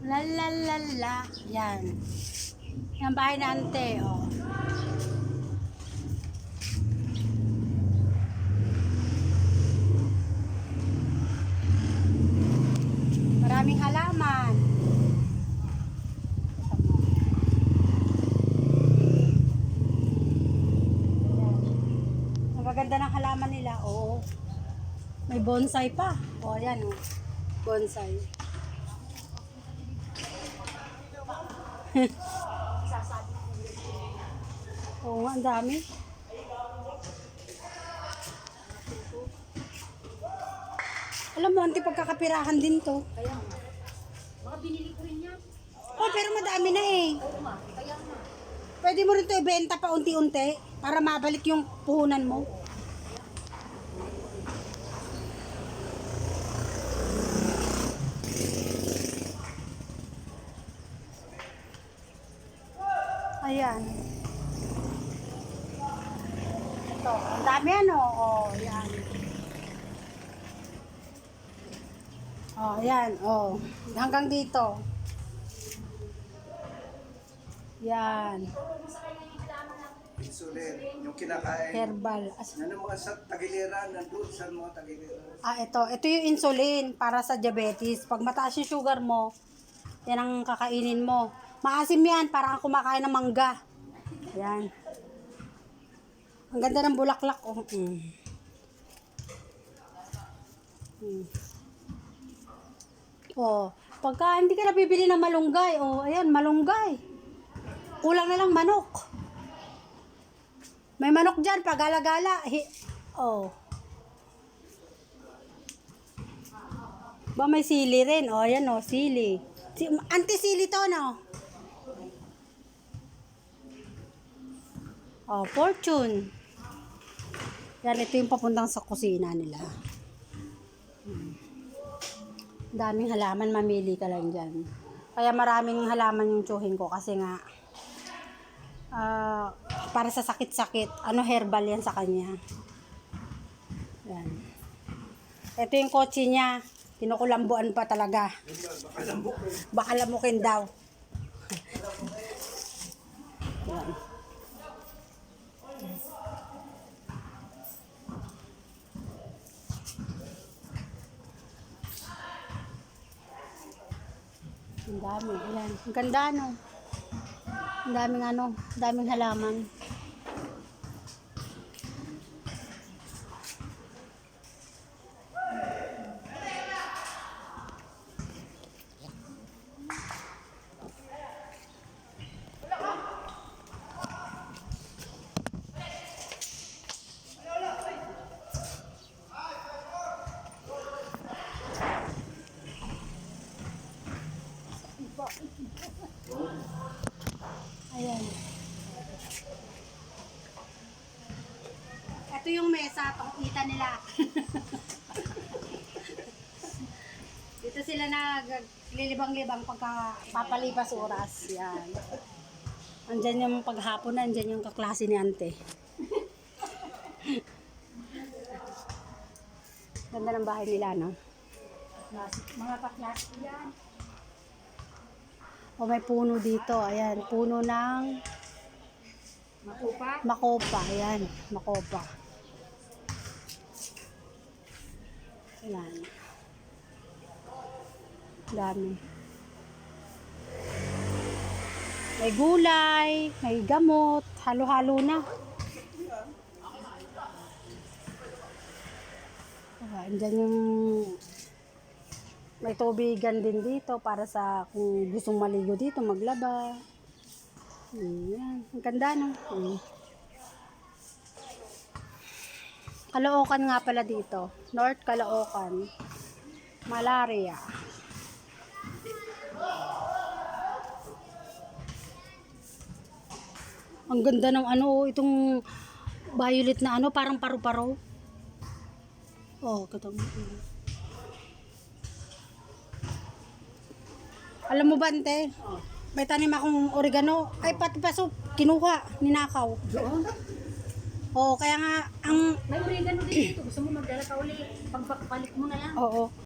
La la la la. Yan. Yan bahay na ante, oh. Maraming halaman. Ang gaganda ng halaman nila, oh. May bonsai pa. Oh, yan, oh. Bonsai. Oo, ang dami. Alam mo, anti pagkakapirahan din to. Kaya nga. Mga binili ko rin yan. Oh, pero madami na eh. Oo nga, kaya nga. Pwede mo rin to ibenta pa unti-unti para mabalik yung puhunan mo. Ayan. Ito, ang dami ano. Oh, yan. Oh, yan. Oh, hanggang dito. Yan. Insulin, yung kinakain. Herbal. Yan ang mga sa tagiliran, nandun sa mga tagiliran. Ito yung insulin para sa diabetes. Pag mataas yung sugar mo, yan ang kakainin mo. Maasim yan, parang kumakain ng mangga. Yan. Ang ganda ng bulaklak. Oh. Oh, pagka hindi ka nabibili ng malunggay, oh, ayan, malunggay. Kulang na lang manok. May manok dyan, pagala-gala. Oh. Ba may sili rin. Oh, ayan oh, sili. Anti-sili to, no? Oh, fortune. Yan, ito yung papuntang sa kusina nila. Daming halaman, mamili ka lang dyan. Kaya maraming halaman yung tsuhin ko kasi nga para sa sakit-sakit. Ano, herbal yan sa kanya. Yan. Ito yung kotse niya. Kinukulambuan pa talaga. Baka lamukin daw. Yan. Ang dami. Ayan. Ang ganda, no? Ang daming ano, daming halaman. Ayan. Ito yung mesa, pangkita nila. Dito sila naglilibang-libang pagka papalipas oras. Yan. Andyan yung paghapon na, andyan yung kaklase ni ante. Ganda ng bahay nila, no? Mga kaklase yan. O may puno dito. Ayan, puno ng Makupa. makopa. Ayan, makopa. Ayan. Dami. May gulay, may gamot, halo-halo na. Andyan yung may tubigan din dito para sa kung gustong maligo dito, maglaba. Ayan. Ang ganda, no? Caloocan nga pala dito. North Caloocan. Malaria. Ang ganda ng ano, itong violet na ano, parang paru-paro. Oh, katong. Alam mo ba, ante? May tanim akong oregano. Ay, pati paso, kinuha, ninakaw. Doon? Oo, kaya nga, ang, May oregano din dito. Gusto mo magdala ka uli. Pagbalik mo na lang. oo.